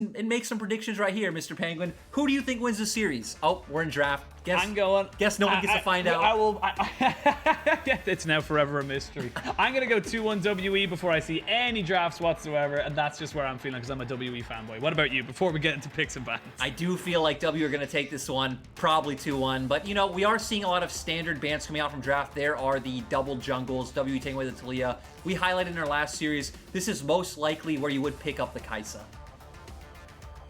and make some predictions right here, Mr. Penguin. Who do you think wins the series? Oh, we're in draft. Guess, I'm going. Guess no one gets to find out. I will. It's now forever a mystery. I'm going to go 2-1 WE before I see any drafts whatsoever, and that's just where I'm feeling because I'm a WE fanboy. What about you? Before we get into picks and bans, I do feel like W are going to take this one, probably 2-1. But, you know, we are seeing a lot of standard bans coming out from draft. There are the double jungles, WE taking away the Talia. We highlighted in our last series, this is most likely where you would pick up the Kai'Sa.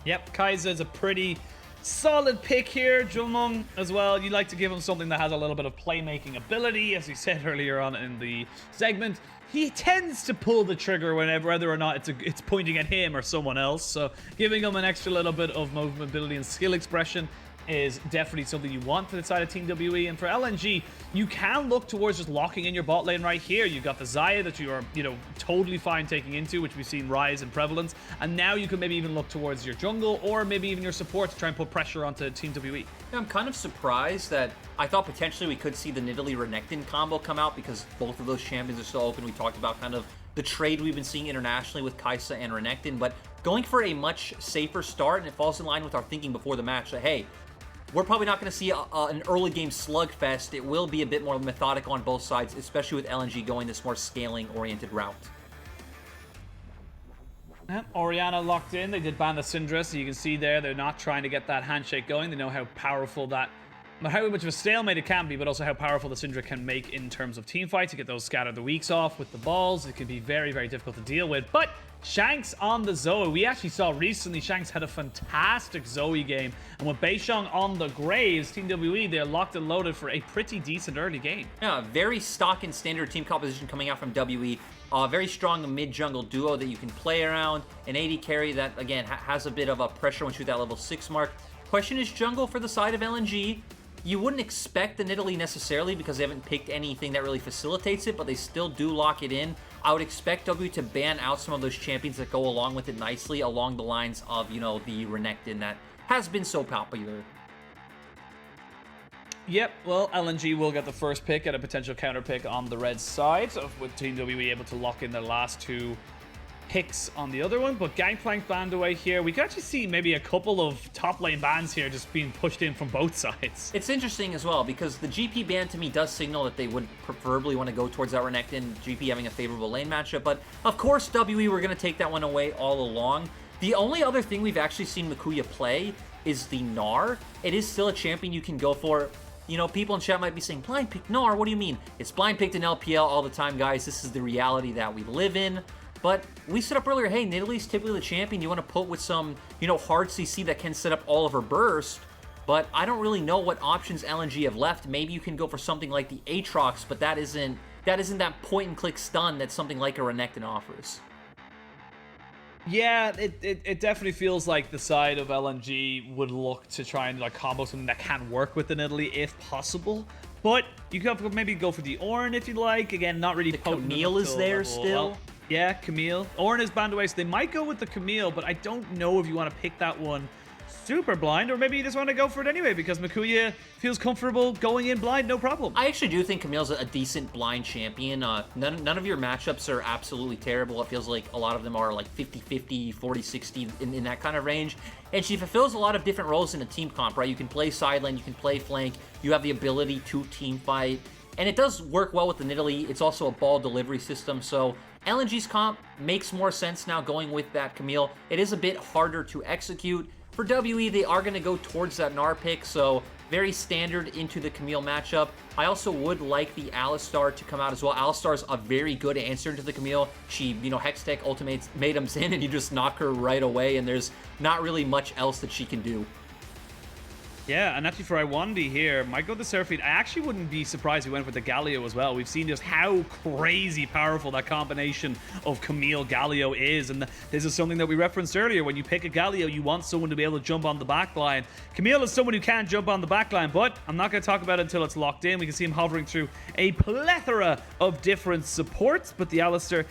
Yep, Kai'Sa is a pretty solid pick here. Julmung as well. You like to give him something that has a little bit of playmaking ability, as you said earlier on in the segment. He tends to pull the trigger whether or not it's pointing at him or someone else. So giving him an extra little bit of movability and skill expression is definitely something you want for the side of Team WE. And for LNG, you can look towards just locking in your bot lane right here. You've got the Xayah that you are, totally fine taking into, which we've seen rise in prevalence. And now you can maybe even look towards your jungle or maybe even your support to try and put pressure onto Team WE. Yeah, I'm kind of surprised that I thought potentially we could see the Nidalee Renekton combo come out because both of those champions are still open. We talked about kind of the trade we've been seeing internationally with Kai'Sa and Renekton, but going for a much safer start, and it falls in line with our thinking before the match that, hey, we're probably not going to see an early game slugfest. It will be a bit more methodical on both sides, especially with LNG going this more scaling-oriented route. Orianna locked in. They did ban the Syndra, so you can see there they're not trying to get that handshake going. They know how powerful how much of a stalemate it can be, but also how powerful the Syndra can make in terms of team fights. To get those scatter the weaks off with the balls, it can be very, very difficult to deal with. But Shanks on the Zoe. We actually saw recently Shanks had a fantastic Zoe game. And with Beishong on the Graves, Team WE, they're locked and loaded for a pretty decent early game. Yeah, very stock and standard team composition coming out from WE. Very strong mid-jungle duo that you can play around. An AD carry that, again, has a bit of a pressure once you hit that level 6 mark. Question is jungle for the side of LNG. You wouldn't expect the Nidalee necessarily because they haven't picked anything that really facilitates it, but they still do lock it in. I would expect W to ban out some of those champions that go along with it nicely along the lines of, the Renekton that has been so popular. Yep, well, LNG will get the first pick at a potential counter pick on the red side, so with Team WE able to lock in their last two picks on the other one. But Gangplank banned away here. We could actually see maybe a couple of top lane bans here just being pushed in from both sides. It's interesting as well because the GP ban to me does signal that they would preferably want to go towards that Renekton, GP having a favorable lane matchup, but of course WE were going to take that one away all along. The only other thing we've actually seen Mikuya play is the Gnar. It is still a champion you can go for. People in chat might be saying, blind pick Gnar, what do you mean? It's blind picked in LPL all the time, guys. This is the reality that we live in. But we set up earlier, hey, Nidalee's typically the champion you want to put with some, hard CC that can set up all of her burst. But I don't really know what options LNG have left. Maybe you can go for something like the Aatrox, but that isn't that point-and-click stun that something like a Renekton offers. Yeah, it definitely feels like the side of LNG would look to try and combo something that can work with the Nidalee if possible. But you could maybe go for the Ornn if you like. Again, not really potent. Camille is there still. Yeah, Camille. Ornn is banned away, so they might go with the Camille, but I don't know if you want to pick that one super blind, or maybe you just want to go for it anyway because Mikuya feels comfortable going in blind, no problem. I actually do think Camille's a decent blind champion. None of your matchups are absolutely terrible. It feels like a lot of them are like 50-50, 40-60 in that kind of range. And she fulfills a lot of different roles in a team comp, right? You can play side lane, you can play flank, you have the ability to team fight. And it does work well with the Nidalee. It's also a ball delivery system, so LNG's comp makes more sense now going with that Camille. It is a bit harder to execute. For WE, they are going to go towards that Gnar pick, so very standard into the Camille matchup. I also would like the Alistar to come out as well. Alistar's a very good answer to the Camille. She, Hextech ultimates Maidom's in, and you just knock her right away, and there's not really much else that she can do. Yeah, and actually for Iwandi here, might go the Seraphine. I actually wouldn't be surprised if he went with the Galio as well. We've seen just how crazy powerful that combination of Camille Galio is, and this is something that we referenced earlier. When you pick a Galio, you want someone to be able to jump on the back line. Camille is someone who can jump on the back line, but I'm not going to talk about it until it's locked in. We can see him hovering through a plethora of different supports, but the Alistair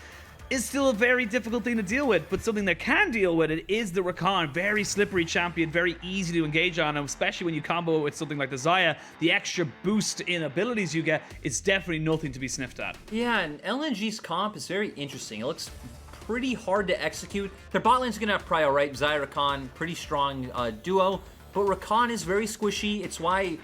is still a very difficult thing to deal with, but something that can deal with it is the Rakan. Very slippery champion, very easy to engage on, and especially when you combo it with something like the Xayah, the extra boost in abilities you get, it's definitely nothing to be sniffed at. Yeah, and LNG's comp is very interesting. It looks pretty hard to execute. Their bot lane's gonna have Prio, right? Xayah, Rakan, pretty strong duo, but Rakan is very squishy. It's why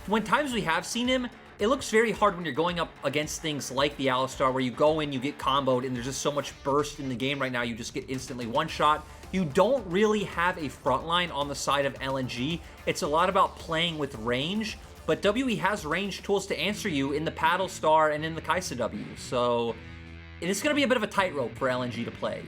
when times we have seen him, it looks very hard when you're going up against things like the Alistar, where you go in, you get comboed, and there's just so much burst in the game right now, you just get instantly one-shot. You don't really have a frontline on the side of LNG. It's a lot about playing with range, but WE has range tools to answer you in the Paddle Star and in the Kai'Sa W, so it is going to be a bit of a tightrope for LNG to play.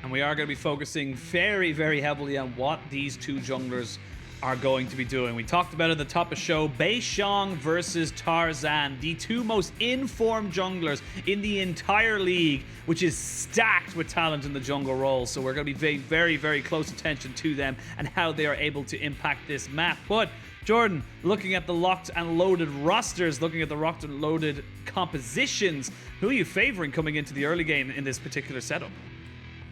And we are going to be focusing very, very heavily on what these two junglers are going to be doing. We talked about it at the top of the show, Beishong versus Tarzan, the two most informed junglers in the entire league, which is stacked with talent in the jungle role. So we're going to be paying very, very close attention to them and how they are able to impact this map. But Jordan, looking at the locked and loaded rosters, looking at the locked and loaded compositions, who are you favoring coming into the early game in this particular setup?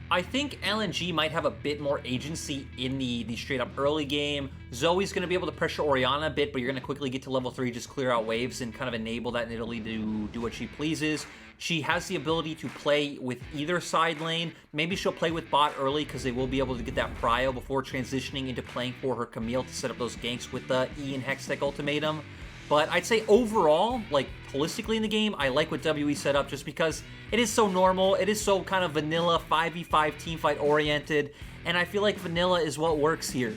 I think LNG might have a bit more agency in the straight up early game. Zoe's going to be able to pressure Orianna a bit, but you're going to quickly get to level 3, just clear out waves and kind of enable that Nidalee to do what she pleases. She has the ability to play with either side lane. Maybe she'll play with bot early because they will be able to get that prio before transitioning into playing for her Camille to set up those ganks with the E and Hextech ultimatum. But I'd say overall, like holistically in the game, I like what WE set up just because it is so normal. It is so kind of vanilla 5v5 teamfight oriented. And I feel like vanilla is what works here.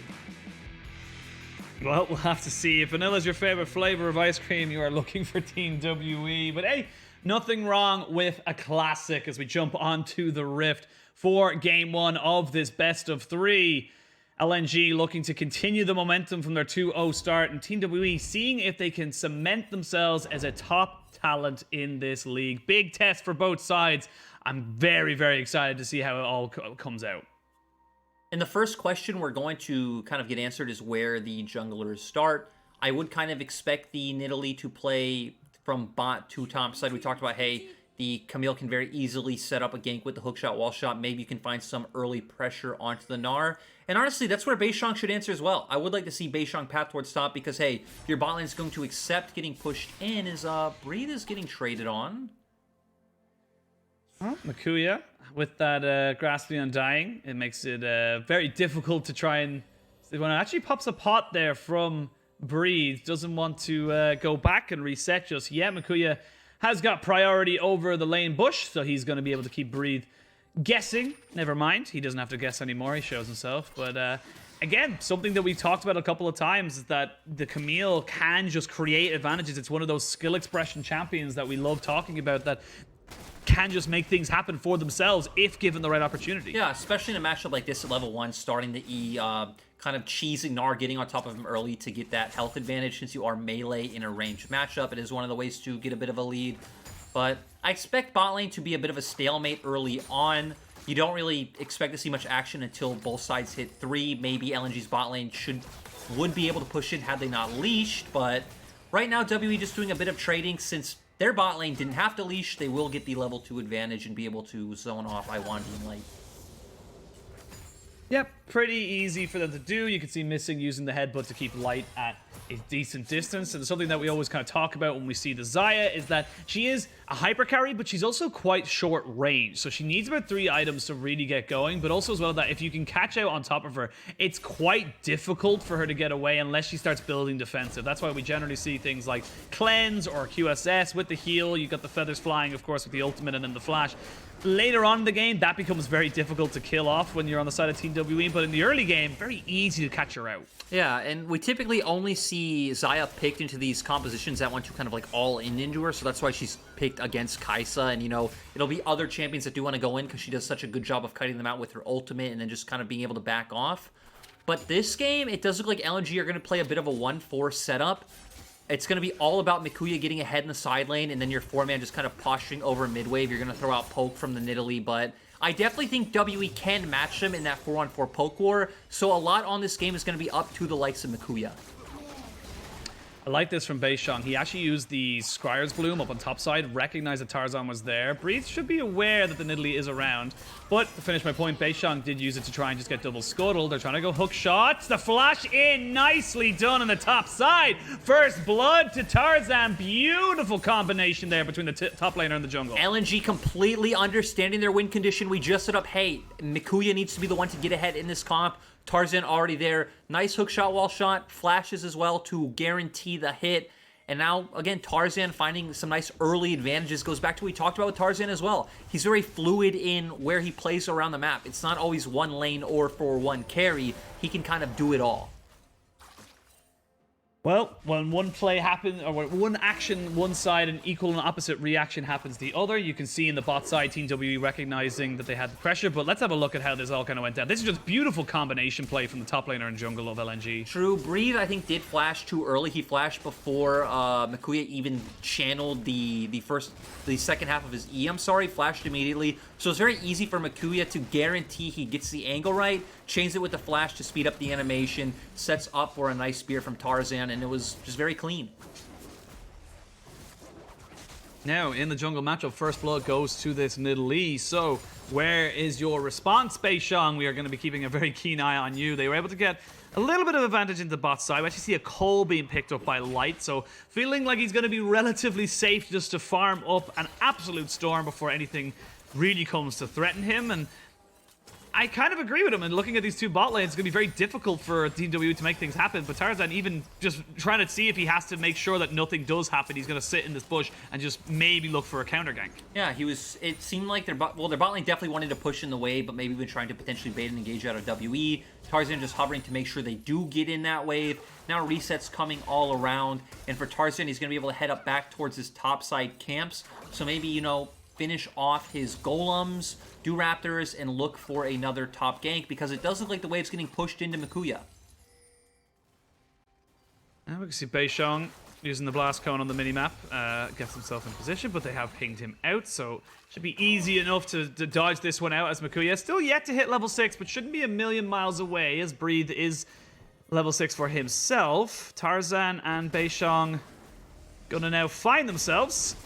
Well, we'll have to see. If vanilla is your favorite flavor of ice cream, you are looking for Team WE. But hey, nothing wrong with a classic as we jump onto the Rift for game 1 of this best of 3. LNG looking to continue the momentum from their 2-0 start, and Team WE seeing if they can cement themselves as a top talent in this league. Big test for both sides. I'm very, very excited to see how it all comes out. And the first question we're going to kind of get answered is where the junglers start. I would kind of expect the Nidalee to play from bot to top side. We talked about, hey, the Camille can very easily set up a gank with the hookshot, wall shot. Maybe you can find some early pressure onto the Gnar. And honestly, that's where Beishong should answer as well. I would like to see Beishong path towards top because, hey, if your bot lane is going to accept getting pushed in, is Breathe is getting traded on. Oh, Makuya with that Grasping Undying. It makes it very difficult to try and... When it actually pops a pot there from Breathe, doesn't want to go back and reset just yet. Makuya has got priority over the lane bush, so he's going to be able to keep Breathe guessing. Never mind, he doesn't have to guess anymore, he shows himself. But again, something that we've talked about a couple of times is that the Camille can just create advantages. It's one of those skill expression champions that we love talking about that can just make things happen for themselves if given the right opportunity. Yeah, especially in a matchup like this at level 1, starting the E, kind of cheesing Gnar, getting on top of him early to get that health advantage since you are melee in a ranged matchup. It is one of the ways to get a bit of a lead. But I expect bot lane to be a bit of a stalemate early on. You don't really expect to see much action until both sides hit 3. Maybe LNG's bot lane would be able to push it had they not leashed. But right now, WE just doing a bit of trading since their bot lane didn't have to leash. They will get the level 2 advantage and be able to zone off Iwan being late. Yep, pretty easy for them to do. You can see Missing using the headbutt to keep Light at a decent distance. And something that we always kind of talk about when we see the Xayah is that she is a hyper carry, but she's also quite short range. So she needs about 3 items to really get going, but also as well that if you can catch out on top of her, it's quite difficult for her to get away unless she starts building defensive. That's why we generally see things like Cleanse or QSS with the heal. You got the Feathers Flying, of course, with the ultimate and then the flash. Later on in the game, that becomes very difficult to kill off when you're on the side of Team WE, but in the early game, very easy to catch her out. Yeah, and we typically only see Xayah picked into these compositions that want to kind of like all in into her, so that's why she's picked against Kai'Sa, and you know, it'll be other champions that do want to go in because she does such a good job of cutting them out with her ultimate and then just kind of being able to back off. But this game, it does look like LNG are going to play a bit of a 1-4 setup. It's going to be all about Makuya getting ahead in the side lane, and then your 4-man just kind of posturing over mid-wave. You're going to throw out poke from the Nidalee, but I definitely think WE can match them in that 4-on-4 poke war, so a lot on this game is going to be up to the likes of Makuya. I like this from Beishang. He actually used the Scryer's Bloom up on top side, recognized that Tarzan was there. Breathe should be aware that the Nidalee is around. But to finish my point, Beishang did use it to try and just get double scuttled. They're trying to go hook shots. The flash in, nicely done on the top side. First blood to Tarzan. Beautiful combination there between the top laner and the jungle. LNG completely understanding their win condition. We just set up, hey, Mikuya needs to be the one to get ahead in this comp. Tarzan already there. Nice hook shot, wall shot, flashes as well to guarantee the hit. And now, again, Tarzan finding some nice early advantages. Goes back to what we talked about with Tarzan as well. He's very fluid in where he plays around the map. It's not always one lane or for one carry. He can kind of do it all. Well, when one play happens, or when one action one side and equal and opposite reaction happens the other, you can see in the bot side Team WE recognizing that they had the pressure, but let's have a look at how this all kind of went down. This is just beautiful combination play from the top laner and jungle of LNG. True. Breathe, I think, did flash too early. He flashed before Mikuya even channeled the second half of his E. Flashed immediately. So it's very easy for Mikuya to guarantee he gets the angle right, chains it with the flash to speed up the animation, sets up for a nice spear from Tarzan, and it was just very clean. Now, in the jungle matchup, first blood goes to this Nidalee. So, where is your response, Beishang? We are going to be keeping a very keen eye on you. They were able to get a little bit of advantage in the bot side. We actually see a Cole being picked up by Light, so feeling like he's going to be relatively safe just to farm up an absolute storm before anything really comes to threaten him. And I kind of agree with him, and looking at these two bot lanes, it's going to be very difficult for Team W to make things happen, but Tarzan even just trying to see if he has to make sure that nothing does happen, he's going to sit in this bush and just maybe look for a counter gank. Yeah, it seemed like their bot lane definitely wanted to push in the wave, but maybe even trying to potentially bait and engage out of WE. Tarzan just hovering to make sure they do get in that wave. Now resets coming all around, and for Tarzan, he's going to be able to head up back towards his top side camps, so maybe, you know, finish off his golems, do raptors, and look for another top gank, because it does look like the wave's getting pushed into Mikuya. Now we can see Beishang using the blast cone on the minimap, gets himself in position, but they have pinged him out, so should be easy enough to dodge this one out as Mikuya. Still yet to hit level 6, but shouldn't be a million miles away, as Breathe is level 6 for himself. Tarzan and Beishang gonna now find themselves.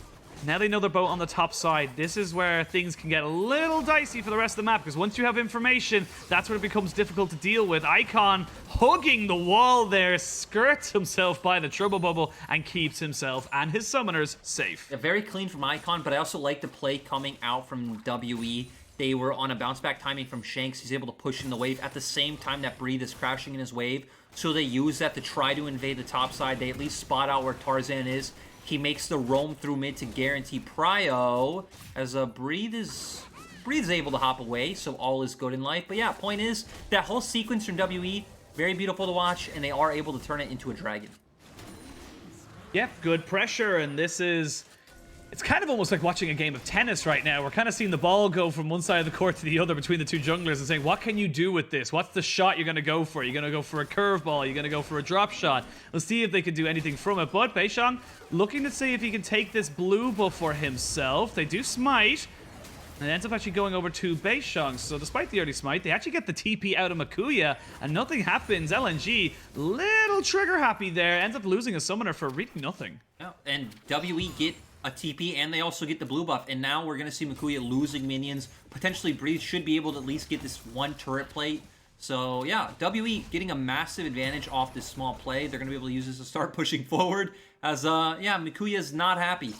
Now they know they're both on the top side. This is where things can get a little dicey for the rest of the map, because once you have information, that's when it becomes difficult to deal with. Icon hugging the wall there, skirts himself by the trouble bubble, and keeps himself and his summoners safe. Yeah, very clean from Icon, but I also like the play coming out from WE. They were on a bounce back timing from Shanks. He's able to push in the wave at the same time that Breathe is crashing in his wave. So they use that to try to invade the top side. They at least spot out where Tarzan is. He makes the roam through mid to guarantee prio, as Breathe is able to hop away, so all is good in life. But yeah, point is, that whole sequence from WE, very beautiful to watch, and they are able to turn it into a dragon. Yeah, good pressure, and this is... It's kind of almost like watching a game of tennis right now. We're kind of seeing the ball go from one side of the court to the other between the two junglers and saying, what can you do with this? What's the shot you're going to go for? You're going to go for a curveball? You're going to go for a drop shot? Let's see if they can do anything from it. But Beishang looking to see if he can take this blue buff for himself. They do smite. And it ends up actually going over to Beishang. So despite the early smite, they actually get the TP out of Mikuya, and nothing happens. LNG, little trigger happy there. Ends up losing a summoner for really nothing. Yeah, and WE get a TP, and they also get the blue buff, and now we're going to see Mikuya losing minions. Potentially Breeze should be able to at least get this one turret plate. So yeah, WE getting a massive advantage off this small play. They're going to be able to use this to start pushing forward, as yeah, Mikuya's not happy.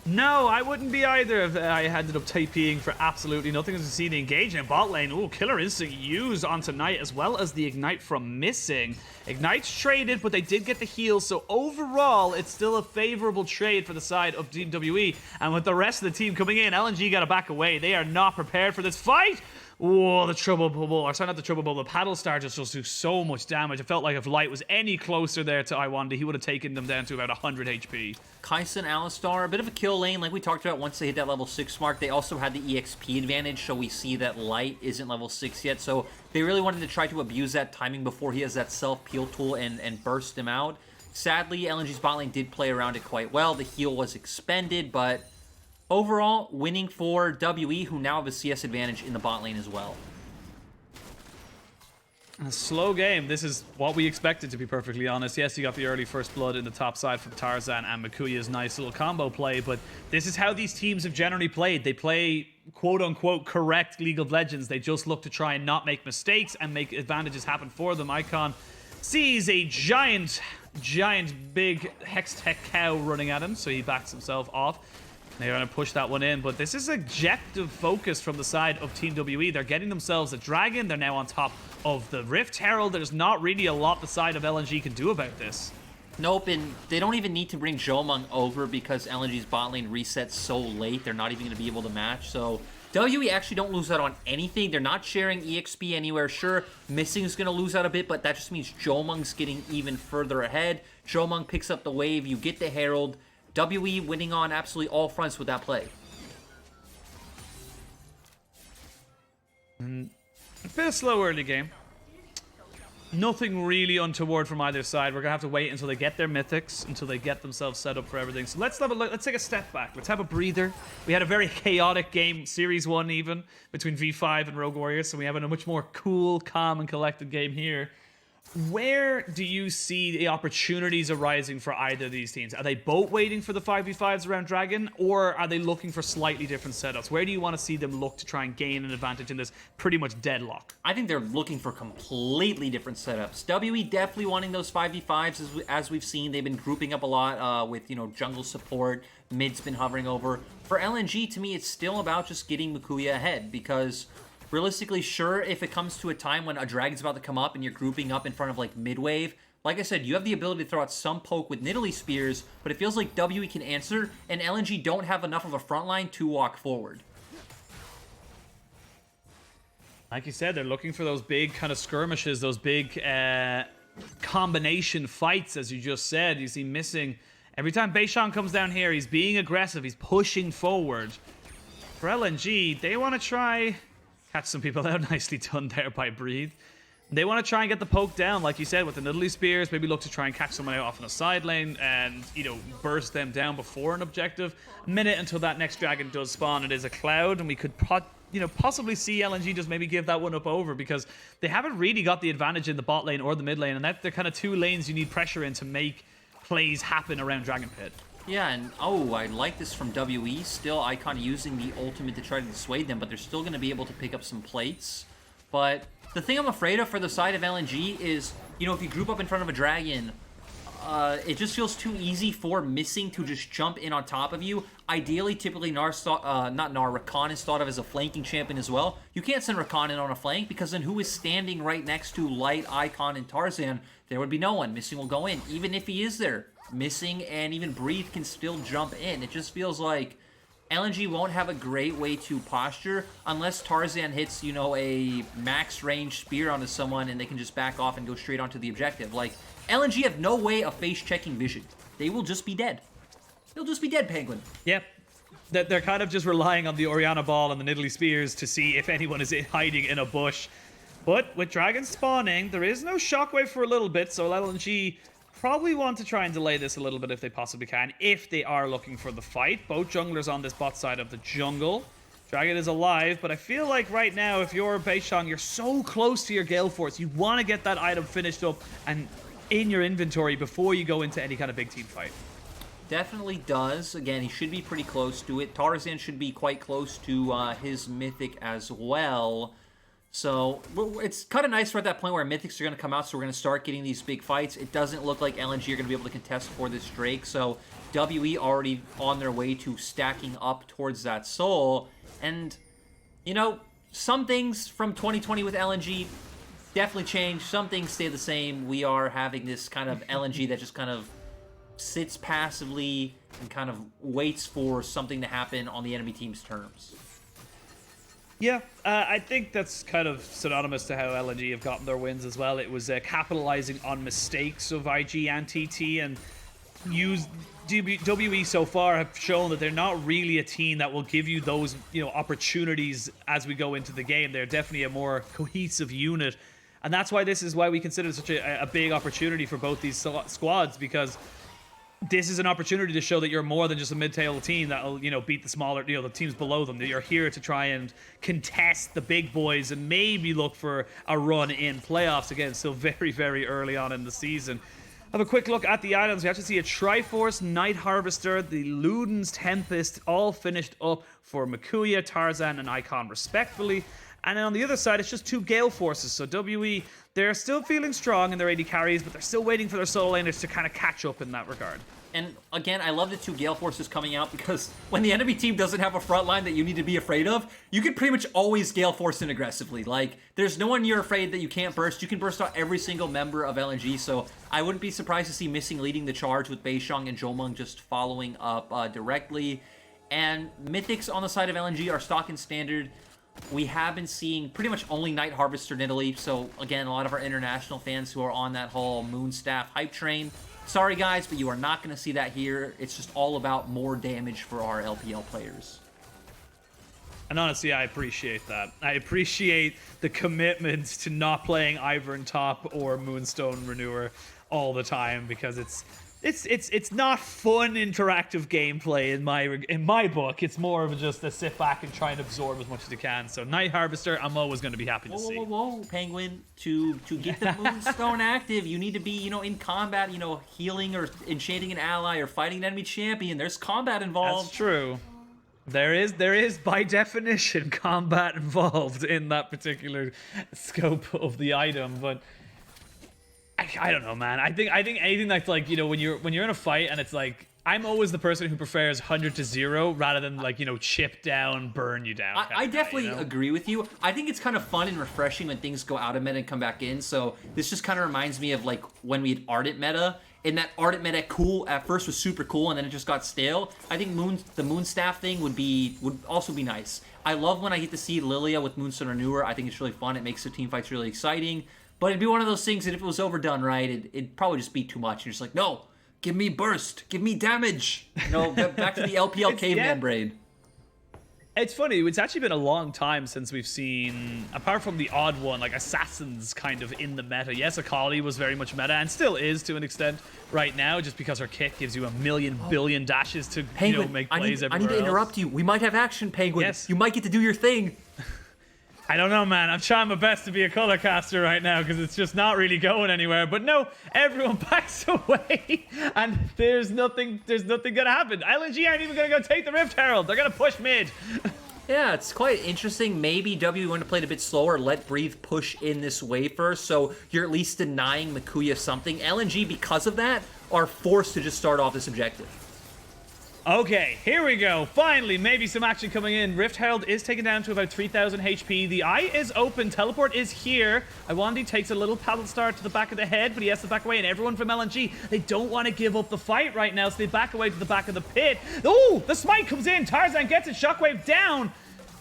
No, I wouldn't be either if I ended up TPing for absolutely nothing. As you see the engagement bot lane. Ooh, Killer Instinct used onto Knight, as well as the Ignite from Missing. Ignite's traded, but they did get the heal, so overall, it's still a favorable trade for the side of Team WE. And with the rest of the team coming in, LNG got to back away. They are not prepared for this fight. Whoa, the trouble bubble, or sorry, not the trouble bubble, the paddle star just do so much damage. It felt like if Light was any closer there to Iwanda, he would have taken them down to about 100 HP. Kai'Sa and Alistar, a bit of a kill lane, like we talked about once they hit that level 6 mark. They also had the EXP advantage, so we see that Light isn't level 6 yet, so they really wanted to try to abuse that timing before he has that self-peel tool and burst him out. Sadly, LNG's bot lane did play around it quite well. The heal was expended, but overall, winning for WE, who now have a CS advantage in the bot lane as well. A slow game. This is what we expected, to be perfectly honest. Yes, you got the early first blood in the top side from Tarzan and Makuya's nice little combo play, but this is how these teams have generally played. They play quote-unquote correct League of Legends. They just look to try and not make mistakes and make advantages happen for them. Icon sees a giant big Hextech cow running at him, so he backs himself off. They're going to push that one in, but this is objective focus from the side of Team WE. They're getting themselves a dragon. They're now on top of the Rift Herald. There's not really a lot the side of LNG can do about this. Nope, and they don't even need to bring Jomung over because LNG's bot lane resets so late. They're not even going to be able to match, so WE actually don't lose out on anything. They're not sharing EXP anywhere. Sure, Missing is going to lose out a bit, but that just means Jomung's getting even further ahead. Jomung picks up the wave. You get the Herald. WE winning on absolutely all fronts with that play. A bit of slow early game. Nothing really untoward from either side. We're going to have to wait until they get their mythics, until they get themselves set up for everything. So let's have a look. Let's take a step back. Let's have a breather. We had a very chaotic game, Series 1 even, between V5 and Rogue Warriors. So we have a much more cool, calm, and collected game here. Where do you see the opportunities arising for either of these teams? Are they both waiting for the 5v5s around Dragon, or are they looking for slightly different setups? Where do you want to see them look to try and gain an advantage in this pretty much deadlock? I think they're looking for completely different setups. WE definitely wanting those 5v5s, as we've seen. They've been grouping up a lot with, jungle support. Mid's been hovering over. For LNG, to me, it's still about just getting Makuya ahead, because realistically, sure, if it comes to a time when a dragon's about to come up and you're grouping up in front of, like, mid-wave, like I said, you have the ability to throw out some poke with Nidalee Spears, but it feels like WE can answer, and LNG don't have enough of a front line to walk forward. Like you said, they're looking for those big kind of skirmishes, those big combination fights, as you just said. You see Missing. Every time Beishan comes down here, he's being aggressive, he's pushing forward. For LNG, they want to try catch some people out. Nicely done there by Breathe. They want to try and get the poke down, like you said, with the Nidalee Spears. Maybe look to try and catch someone out off on a side lane and, burst them down before an objective. A minute until that next dragon does spawn. It is a cloud, and we could possibly see LNG just maybe give that one up over, because they haven't really got the advantage in the bot lane or the mid lane, and they're kind of two lanes you need pressure in to make plays happen around Dragon Pit. Yeah, and I like this from WE. Still, Icon using the ultimate to try to dissuade them, but they're still going to be able to pick up some plates. But the thing I'm afraid of for the side of LNG is, if you group up in front of a dragon, it just feels too easy for Missing to just jump in on top of you. Ideally, typically, Rakan is thought of as a flanking champion as well. You can't send Rakan in on a flank, because then who is standing right next to Light, Icon, and Tarzan? There would be no one. Missing will go in. Even if he is there, Missing and even Breathe can still jump in. It just feels like LNG won't have a great way to posture unless Tarzan hits, a max range spear onto someone and they can just back off and go straight onto the objective. Like, LNG have no way of face-checking vision. They will just be dead. They'll just be dead, Penguin. Yep. They're kind of just relying on the Orianna Ball and the Nidalee Spears to see if anyone is hiding in a bush. But with dragons spawning, there is no shockwave for a little bit, so LNG probably want to try and delay this a little bit if they possibly can, if they are looking for the fight. Both junglers on this bot side of the jungle. Dragon is alive, but I feel like right now, if you're Beishan, you're so close to your Gale Force. You want to get that item finished up and in your inventory before you go into any kind of big team fight. Definitely does. Again, he should be pretty close to it. Tarzan should be quite close to his Mythic as well. So it's kind of nice we're at that point where Mythics are going to come out, so we're going to start getting these big fights. It doesn't look like LNG are going to be able to contest for this Drake, so WE already on their way to stacking up towards that Soul. And, some things from 2020 with LNG definitely changed. Some things stay the same. We are having this kind of LNG that just kind of sits passively and kind of waits for something to happen on the enemy team's terms. Yeah, I think that's kind of synonymous to how LNG have gotten their wins as well. It was capitalizing on mistakes of IG and TT, and WE so far have shown that they're not really a team that will give you those opportunities as we go into the game. They're definitely a more cohesive unit, and that's why this is why we consider it such a big opportunity for both these squads, because this is an opportunity to show that you're more than just a mid-table team that'll, beat the smaller, the teams below them. That you're here to try and contest the big boys and maybe look for a run in playoffs again. Still very, very early on in the season. Have a quick look at the items. We actually see a Triforce, Night Harvester, the Luden's Tempest, all finished up for Makuya, Tarzan, and Icon respectively. And then on the other side, it's just 2 Gale Forces. So WE, they're still feeling strong in their AD carries, but they're still waiting for their solo laners to kind of catch up in that regard. And again, I love the 2 Gale Forces coming out because when the enemy team doesn't have a front line that you need to be afraid of, you can pretty much always Gale Force in aggressively. Like, there's no one you're afraid that you can't burst. You can burst out every single member of LNG, so I wouldn't be surprised to see Missing leading the charge with Beishang and Jomung just following up directly. And Mythics on the side of LNG are stock and standard. We have been seeing pretty much only Night Harvester Nidalee, so again, a lot of our international fans who are on that whole Moonstaff hype train, sorry guys, but you are not going to see that here. It's just all about more damage for our LPL players. And honestly, I appreciate that. I appreciate the commitment to not playing Ivern Top or Moonstone Renewer all the time, because it's not fun interactive gameplay in my book. It's more of just a sit back and try and absorb as much as you can. So Night Harvester, I'm always going to be happy to see. Whoa, Penguin! To get the Moonstone active, you need to be in combat, healing or enchanting an ally or fighting an enemy champion. There's combat involved. That's true. There is by definition combat involved in that particular scope of the item, but. I don't know, man. I think anything that's like, when you're in a fight and it's like, I'm always the person who prefers 100 to 0 rather than like, chip down, burn you down. I definitely agree with you. I think it's kind of fun and refreshing when things go out of meta and come back in. So this just kind of reminds me of like when we had Ardent meta, and that Ardent meta at first was super cool and then it just got stale. I think the Moonstaff thing would also be nice. I love when I get to see Lilia with Moonstone Renewer. I think it's really fun. It makes the team fights really exciting. But it'd be one of those things that if it was overdone right, it'd probably just be too much. You're just like, no, give me burst, give me damage. Back to the LPL caveman brain. It's funny, it's actually been a long time since we've seen, apart from the odd one, like Assassins kind of in the meta. Yes, Akali was very much meta, and still is to an extent right now, just because her kick gives you a million billion dashes to make plays everywhere I need to interrupt you. We might have action, Penguin. Yes. You might get to do your thing. I don't know, man. I'm trying my best to be a color caster right now because it's just not really going anywhere. But no, everyone backs away, and there's nothing gonna happen. LNG aren't even gonna go take the Rift Herald. They're gonna push mid. Yeah, it's quite interesting. Maybe W want to play it a bit slower, let Breathe push in this wave first, so you're at least denying Makuya something. LNG, because of that, are forced to just start off this objective. Okay, here we go. Finally, maybe some action coming in. Rift Herald is taken down to about 3,000 HP. The eye is open. Teleport is here. Iwandi takes a little paddle start to the back of the head, but he has to back away. And everyone from LNG, they don't want to give up the fight right now, so they back away to the back of the pit. Oh, the smite comes in. Tarzan gets it. Shockwave down.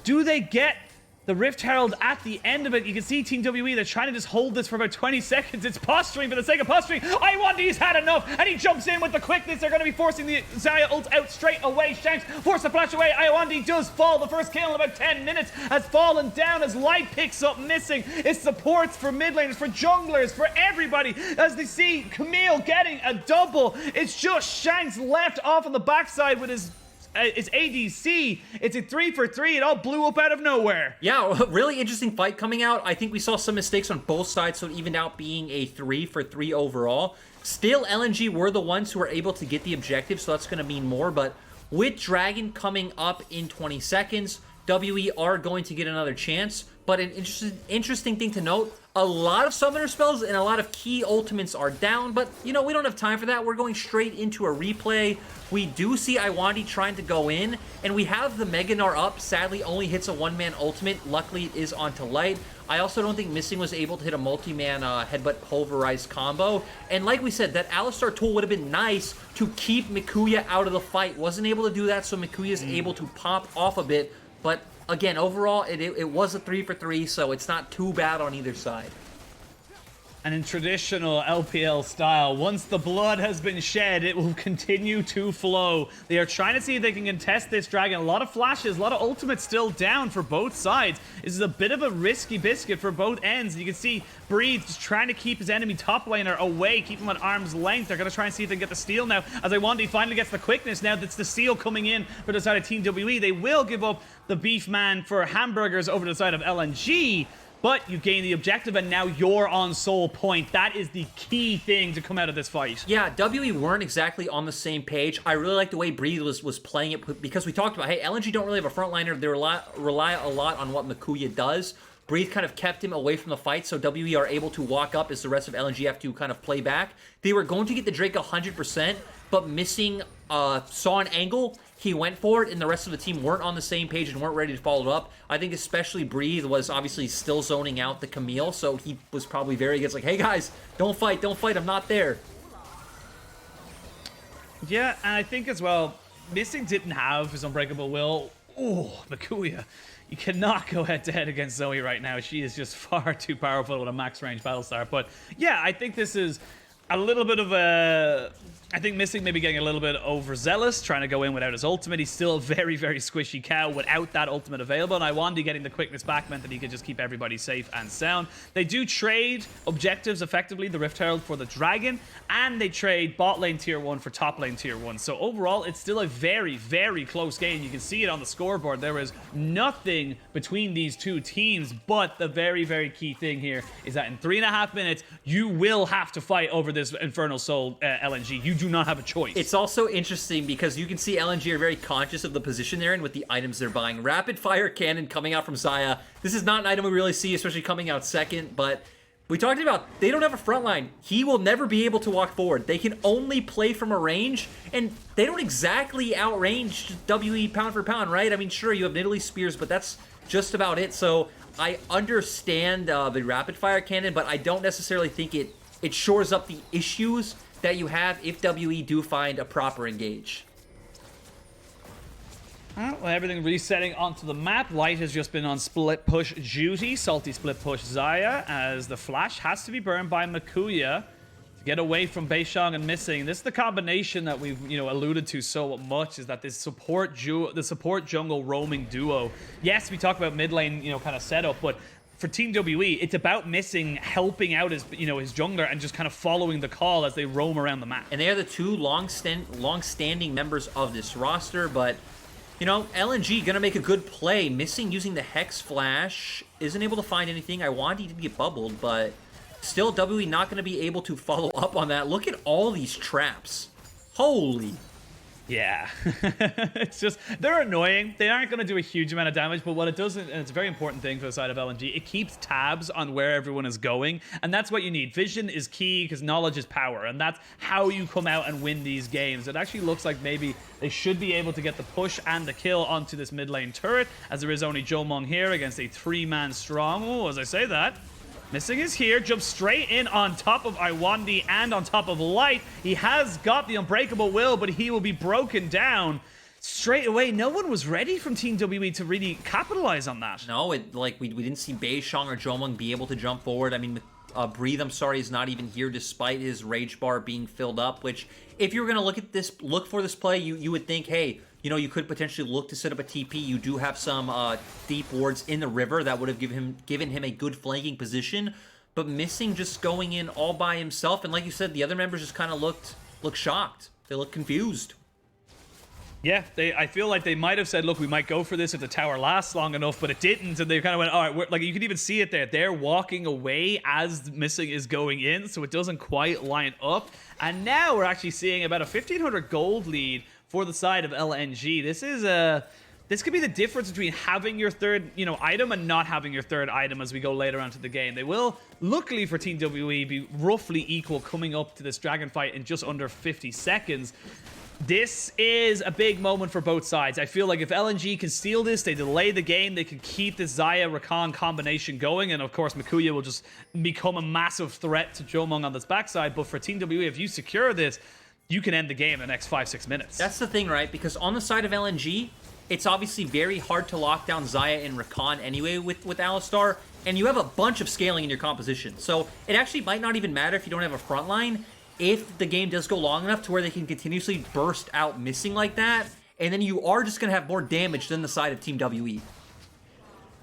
Do they get the Rift Herald at the end of it? You can see Team WE, they're trying to just hold this for about 20 seconds. It's posturing for the sake of posturing. Iwandi's had enough, and he jumps in with the quickness. They're going to be forcing the Xayah ult out straight away. Shanks force the flash away. Iwandi does fall. The first kill in about 10 minutes has fallen down as Light picks up missing. It's supports for mid laners, for junglers, for everybody. As they see Camille getting a double, it's just Shanks left off on the backside with his ADC. It's a 3-for-3. It all blew up out of nowhere. Yeah, really interesting fight coming out. I think we saw some mistakes on both sides, so it evened out being a 3-for-3 overall. Still, LNG were the ones who were able to get the objective, so that's going to mean more. But with Dragon coming up in 20 seconds, WE are going to get another chance. But an interesting thing to note, a lot of summoner spells and a lot of key ultimates are down, but, we don't have time for that. We're going straight into a replay. We do see Iwandi trying to go in, and we have the Meganar up. Sadly, only hits a one-man ultimate. Luckily, it is onto Light. I also don't think Missing was able to hit a multi-man headbutt pulverized combo. And like we said, that Alistar tool would have been nice to keep Makuya out of the fight. Wasn't able to do that, so Makuya is able to pop off a bit, but again, overall, it was a 3-for-3, so it's not too bad on either side. And in traditional LPL style, once the blood has been shed, it will continue to flow. They are trying to see if they can contest this dragon. A lot of flashes, a lot of ultimates still down for both sides. This is a bit of a risky biscuit for both ends. You can see Breathe just trying to keep his enemy top laner away, keep him at arm's length. They're going to try and see if they can get the steal now. As Iwandi finally gets the quickness now, that's the steal coming in for the side of Team WE. They will give up the beef man for hamburgers over to the side of LNG. But you gain the objective, and now you're on soul point. That is the key thing to come out of this fight. Yeah, WE weren't exactly on the same page. I really like the way Breathe was playing it, because we talked about, hey, LNG don't really have a frontliner. They rely a lot on what Makuya does. Breathe kind of kept him away from the fight, so WE are able to walk up as the rest of LNG have to kind of play back. They were going to get the Drake 100%, but missing saw an angle. He went for it, and the rest of the team weren't on the same page and weren't ready to follow it up. I think especially Breathe was obviously still zoning out the Camille, so he was probably very against, like, hey guys, don't fight, I'm not there. Yeah, and I think as well, Missing didn't have his Unbreakable Will. Oh, Makuya. You cannot go head-to-head against Zoe right now. She is just far too powerful with a max-range Battlestar. But yeah, I think this is a little bit of a... I think Missing maybe getting a little bit overzealous, trying to go in without his ultimate. He's still a very, very squishy cow without that ultimate available. And Iwandi getting the quickness back meant that he could just keep everybody safe and sound. They do trade objectives effectively, the Rift Herald for the Dragon, and they trade bot lane tier 1 for top lane tier 1. So overall, it's still a very, very close game. You can see it on the scoreboard. There is nothing between these two teams, but the very, very key thing here is that in 3.5 minutes, you will have to fight over this Infernal Soul LNG. You do not have a choice. It's also interesting because you can see LNG are very conscious of the position they're in with the items they're buying. Rapid fire cannon coming out from Xayah. This is not an item we really see, especially coming out second, but we talked about they don't have a front line. He will never be able to walk forward. They can only play from a range, and they don't exactly outrange WE pound for pound, right? I mean, sure, you have Nidalee Spears, but that's just about it. So I understand the rapid fire cannon, but I don't necessarily think it shores up the issues that you have if WE do find a proper engage. Well, everything resetting onto the map. Light has just been on split push duty. Salty split push Xayah, as the flash has to be burned by Makuya to get away from Beishang and Missing. This is the combination that we've alluded to so much, is that this support jungle roaming duo. Yes, we talk about mid lane kind of setup, but for Team WE, it's about Missing helping out his jungler and just kind of following the call as they roam around the map. And they are the two long-standing members of this roster, but LNG gonna make a good play. Missing using the Hex Flash, isn't able to find anything. I wanted to get bubbled, but still WE not gonna be able to follow up on that. Look at all these traps. Holy. Yeah, it's just, they're annoying. They aren't going to do a huge amount of damage, but what it does, and it's a very important thing for the side of LNG, it keeps tabs on where everyone is going, and that's what you need. Vision is key, because knowledge is power, and that's how you come out and win these games. It actually looks like maybe they should be able to get the push and the kill onto this mid lane turret, as there is only Jomong here against a 3-man strong. Oh, as I say that, Missing is here, jumps straight in on top of Iwandi and on top of Light. He has got the Unbreakable Will, but he will be broken down straight away. No one was ready from Team WE to really capitalize on that. No, we didn't see Beishang or Jomong be able to jump forward. I mean, Breathe, I'm sorry, is not even here despite his rage bar being filled up, which if you were going to look for this play, you would think, hey, you could potentially look to set up a TP. You do have some deep wards in the river that would have given him a good flanking position, but Missing just going in all by himself, and like you said, the other members just kind of looked shocked. They looked confused. Yeah, I feel like they might have said, look, we might go for this if the tower lasts long enough, but it didn't, and they kind of went, all right, you can even see it there. They're walking away as Missing is going in, so it doesn't quite line up. And now we're actually seeing about a 1,500 gold lead for the side of LNG. This could be the difference between having your third, item and not having your third item as we go later on to the game. They will, luckily for Team WE, be roughly equal coming up to this dragon fight in just under 50 seconds. This is a big moment for both sides. I feel like if LNG can steal this, they delay the game, they can keep this Xayah-Rakan combination going, and of course Makuya will just become a massive threat to Jomong on this backside. But for Team WE, if you secure this, you can end the game in the next 5-6 minutes. That's the thing, right? Because on the side of LNG, it's obviously very hard to lock down Xayah and Rakan anyway with Alistar. and you have a bunch of scaling in your composition. So it actually might not even matter if you don't have a front line, if the game does go long enough to where they can continuously burst out missing like that, and then you are just going to have more damage than the side of Team WE.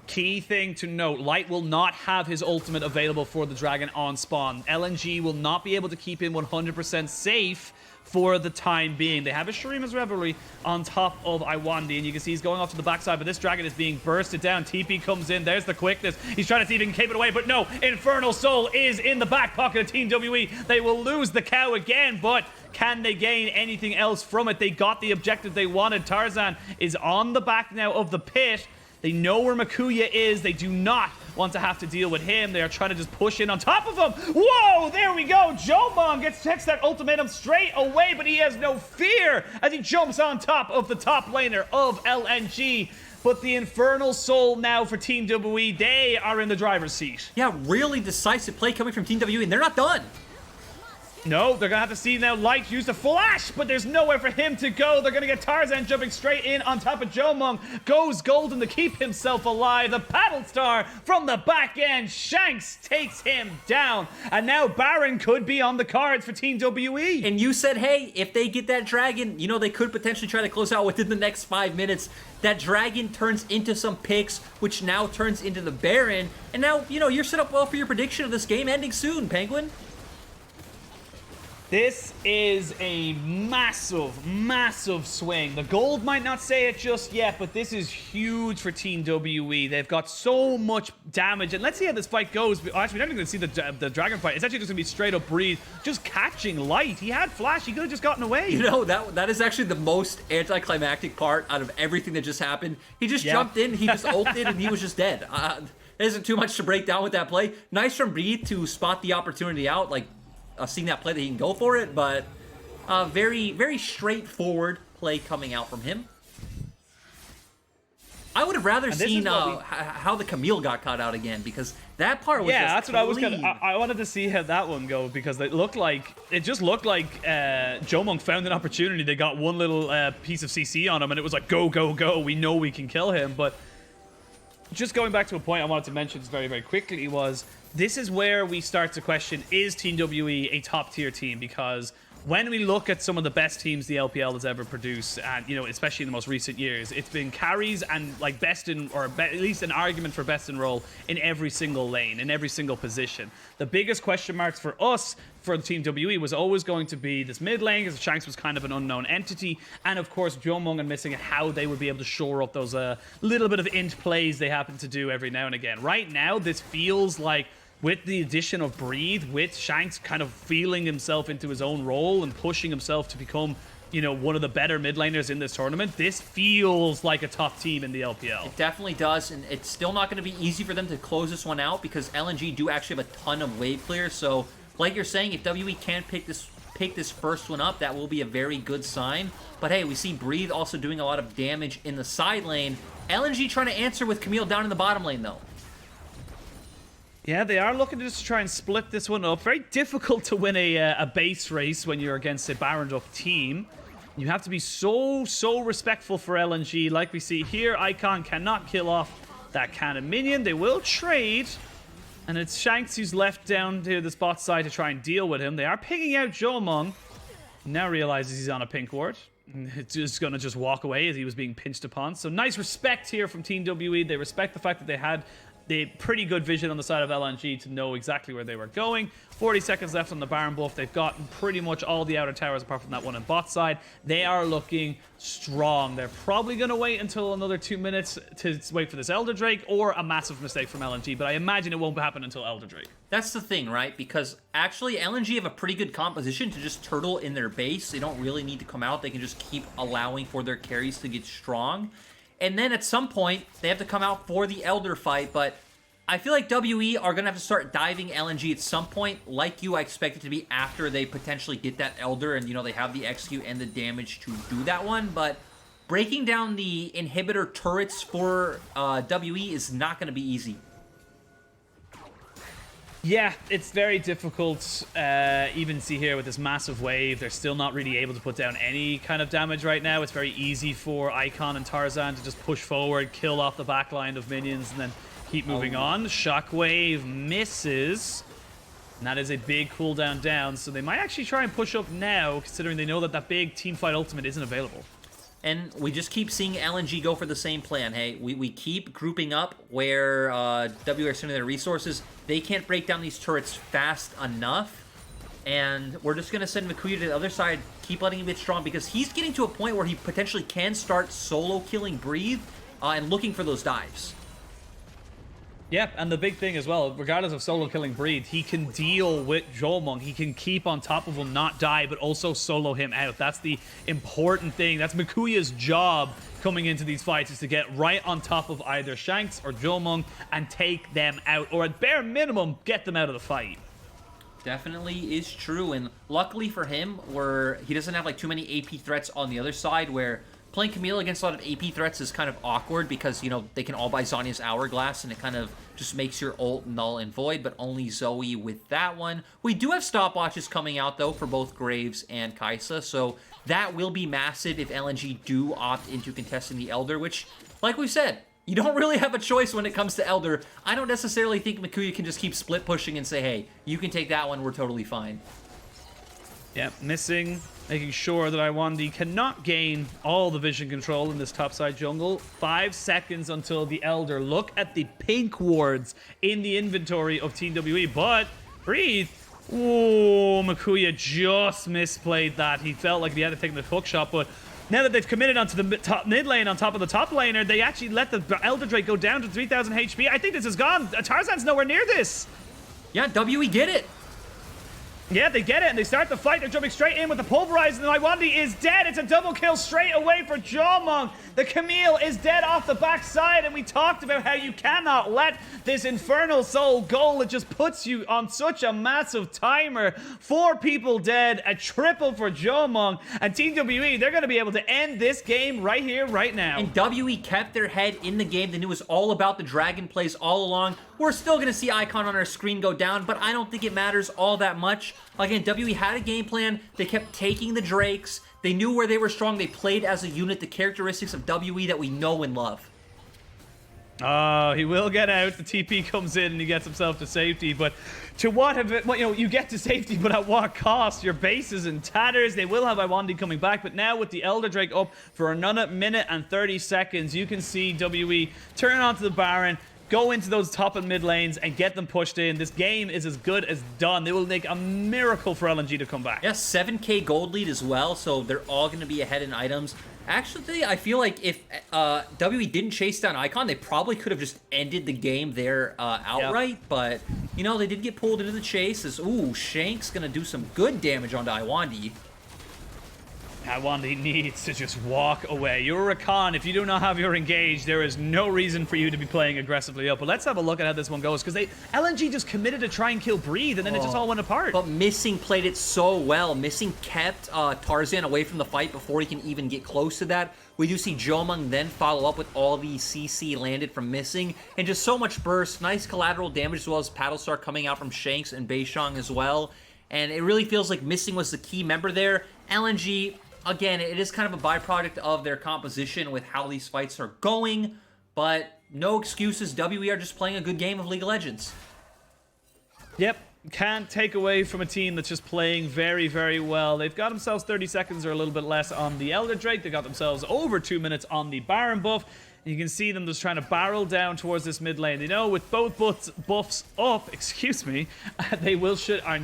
Key thing to note, Light will not have his ultimate available for the Dragon on spawn. LNG will not be able to keep him 100% safe for the time being. They have a Shurima's Revelry on top of Iwandi, and you can see he's going off to the backside, but this Dragon is being bursted down. TP comes in, there's the quickness. He's trying to see if he can keep it away, but no, Infernal Soul is in the back pocket of Team WE. They will lose the cow again, but can they gain anything else from it? They got the objective they wanted. Tarzan is on the back now of the pit. They know where Makuya is. They do not want to have to deal with him. They are trying to just push in on top of him. Whoa, there we go. Jomon takes that ultimatum straight away, but he has no fear as he jumps on top of the top laner of LNG. But the Infernal Soul now for Team WE, they are in the driver's seat. Yeah, really decisive play coming from Team WE, and they're not done. No, they're going to have to see now Light use the flash, but there's nowhere for him to go. They're going to get Tarzan jumping straight in on top of Jomon. Goes golden to keep himself alive. The Paddle Star from the back end. Shanks takes him down. And now Baron could be on the cards for Team WE. And you said, hey, if they get that Dragon, you know, they could potentially try to close out within the next 5 minutes. That Dragon turns into some picks, which now turns into the Baron. And now, you know, you're set up well for your prediction of this game ending soon, Penguin. This is a massive, massive swing. The gold might not say it just yet, but this is huge for Team WE. They've got so much damage, and let's see how this fight goes. Actually, we're not even going to see the Dragon fight. It's actually just going to be straight up Breathe, just catching Light. He had Flash. He could have just gotten away. You know, that is actually the most anticlimactic part out of everything that just happened. He just jumped in, he just ulted, and he was just dead. There isn't too much to break down with that play. Nice from Breathe to spot the opportunity out, like, seeing that play that he can go for it, but very, very straightforward play coming out from him. I would have rather seen how the Camille got caught out again, because that part was that's clean. what I was gonna. I wanted to see how that one go, because it just looked like Jomon found an opportunity. They got one little piece of CC on him, and it was like go, go, go. We know we can kill him, but just going back to a point I wanted to mention very, very quickly was, this is where we start to question, is Team WE a top-tier team? Because when we look at some of the best teams the LPL has ever produced, and, you know, especially in the most recent years, it's been carries and, like, best in, or at least an argument for best in role in every single lane, in every single position. The biggest question marks for us, for the Team WE, was always going to be this mid lane, because Shanks was kind of an unknown entity, and of course Jomon and missing how they would be able to shore up those little bit of int plays they happen to do every now and again. Right now, this feels like, with the addition of Breathe, with Shanks kind of feeling himself into his own role and pushing himself to become, you know, one of the better mid laners in this tournament, this feels like a top team in the LPL. It definitely does, and it's still not going to be easy for them to close this one out, because LNG do actually have a ton of wave clear. So, like you're saying, if WE can pick this first one up, that will be a very good sign. But hey, we see Breathe also doing a lot of damage in the side lane. LNG trying to answer with Camille down in the bottom lane, though. Yeah, they are looking to just try and split this one up. Very difficult to win a base race when you're against a Baron up team. You have to be so respectful for LNG. Like we see here, Icon cannot kill off that cannon minion. They will trade. And it's Shanks who's left down to the spot side to try and deal with him. They are picking out Jomon. Now realizes he's on a pink ward. It's just going to just walk away as he was being pinched upon. So nice respect here from Team WE. They respect the fact that they had the pretty good vision on the side of LNG to know exactly where they were going. 40 seconds left on the Baron buff. They've gotten pretty much all the outer towers apart from that one on bot side. They are looking strong. They're probably going to wait until another 2 minutes to wait for this Elder Drake, or a massive mistake from LNG, but I imagine it won't happen until Elder Drake. That's the thing, right? Because actually LNG have a pretty good composition to just turtle in their base. They don't really need to come out. They can just keep allowing for their carries to get strong. And then at some point, they have to come out for the Elder fight, but I feel like WE are going to have to start diving LNG at some point. Like you, I expect it to be after they potentially get that Elder and, you know, they have the execute and the damage to do that one. But breaking down the inhibitor turrets for WE is not going to be easy. Yeah, it's very difficult. Even see here with this massive wave, they're still not really able to put down any kind of damage right now. It's very easy for Icon and Tarzan to just push forward, kill off the backline of minions, and then Keep moving on. Shockwave misses. And that is a big cooldown down, so they might actually try and push up now, considering they know that that big teamfight ultimate isn't available. And we just keep seeing LNG go for the same plan. Hey, we keep grouping up where W are sending their resources. They can't break down these turrets fast enough. And we're just going to send Mikuya to the other side, keep letting him get strong, because he's getting to a point where he potentially can start solo killing Breathe and looking for those dives. Yep, and the big thing as well, regardless of solo killing Breed, he can deal with Jolmung. He can keep on top of him, not die, but also solo him out. That's the important thing. That's Mikuya's job coming into these fights, is to get right on top of either Shanks or Jolmung and take them out, or at bare minimum, get them out of the fight. Definitely is true, and luckily for him, where he doesn't have like too many AP threats on the other side, where playing Camille against a lot of AP threats is kind of awkward because, you know, they can all buy Zhonya's Hourglass and it kind of just makes your ult null and void, but only Zoe with that one. We do have stopwatches coming out, though, for both Graves and Kai'Sa, so that will be massive if LNG do opt into contesting the Elder, which, like we said, you don't really have a choice when it comes to Elder. I don't necessarily think Mikuya can just keep split pushing and say, hey, you can take that one, we're totally fine. Yeah, missing, making sure that Iwandi cannot gain all the vision control in this topside jungle. 5 seconds until the Elder. Look at the pink wards in the inventory of Team WE, but Breathe. Oh, Mikuya just misplayed that. He felt like he had to take the hook shot, but now that they've committed onto the top mid lane on top of the top laner, they actually let the Elder Drake go down to 3,000 HP. I think this is gone. Tarzan's nowhere near this. Yeah, WE get it. Yeah, they get it, and they start the fight. They're jumping straight in with the Pulverize, and Iwandi is dead. It's a double kill straight away for Jolmung. The Camille is dead off the backside, and we talked about how you cannot let this Infernal Soul go. It just puts you on such a massive timer. 4 people dead, a triple for Jolmung, and Team WE, they're going to be able to end this game right here, right now. And WE kept their head in the game. They knew it was all about the Dragon plays all along. We're still going to see Icon on our screen go down, but I don't think it matters all that much. Again, WE had a game plan. They kept taking the Drakes. They knew where they were strong. They played as a unit, the characteristics of WE that we know and love. He will get out. The TP comes in and he gets himself to safety, but to what have it, well, you know, you get to safety, but at what cost? Your base is in tatters. They will have Iwandi coming back, but now with the Elder Drake up for another minute and 30 seconds, you can see WE turn onto the Baron, go into those top and mid lanes and get them pushed in. This game is as good as done. They will make a miracle for LNG to come back. Yeah, 7k gold lead as well, so they're all going to be ahead in items. Actually, I feel like if WE didn't chase down Icon, they probably could have just ended the game there outright. Yep. But, you know, they did get pulled into the chase. As, ooh, Shank's going to do some good damage onto Iwandi. Iwandi needs to just walk away. You're a Rakan. If you do not have your engage, there is no reason for you to be playing aggressively up. But let's have a look at how this one goes, because LNG just committed to try and kill Breathe, and then it just all went apart. But Missing played it so well. Missing kept Tarzan away from the fight before he can even get close to that. We do see Jolmung then follow up with all the CC landed from Missing, and just so much burst. Nice collateral damage, as well as Paddlestar coming out from Shanks and Beishang as well. And it really feels like Missing was the key member there. LNG, again, it is kind of a byproduct of their composition with how these fights are going, but no excuses. WE are just playing a good game of League of Legends. Yep, can't take away from a team that's just playing very, very well. They've got themselves 30 seconds or a little bit less on the Elder Drake. They got themselves over 2 minutes on the Baron buff. You can see them just trying to barrel down towards this mid lane. They know with both buffs up, they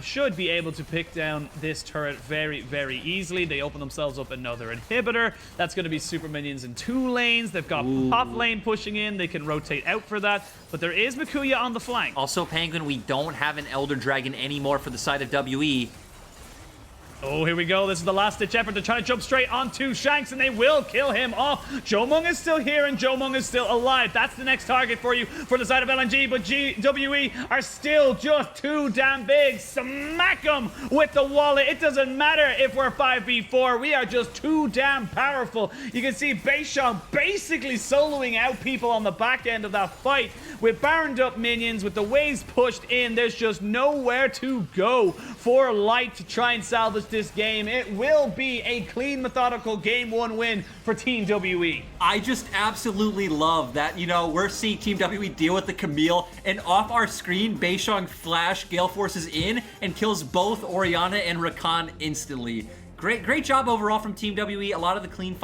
should be able to pick down this turret very, very easily. They open themselves up another inhibitor. That's going to be super minions in 2 lanes. They've got top lane pushing in. They can rotate out for that. But there is Mikuya on the flank. Also, Penguin, we don't have an Elder Dragon anymore for the side of WE. Oh, here we go. This is the last-ditch effort to try to jump straight onto Shanks, and they will kill him off. Jolmung is still here, and Jolmung is still alive. That's the next target for you for the side of LNG, but WE are still just too damn big. Smack them with the wallet. It doesn't matter if we're 5v4. We are just too damn powerful. You can see Beishang basically soloing out people on the back end of that fight. With Baroned up minions, with the waves pushed in, there's just nowhere to go for Light to try and salvage this game. It will be a clean, methodical Game 1 win for Team WE. I just absolutely love that, you know, we're seeing Team WE deal with the Camille, and off our screen, Beishong Flash Gale Forces in and kills both Orianna and Rakan instantly. Great job overall from Team WE. A lot of the clean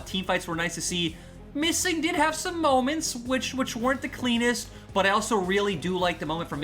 team fights were nice to see. Missing did have some moments which weren't the cleanest, but I also really do like the moment from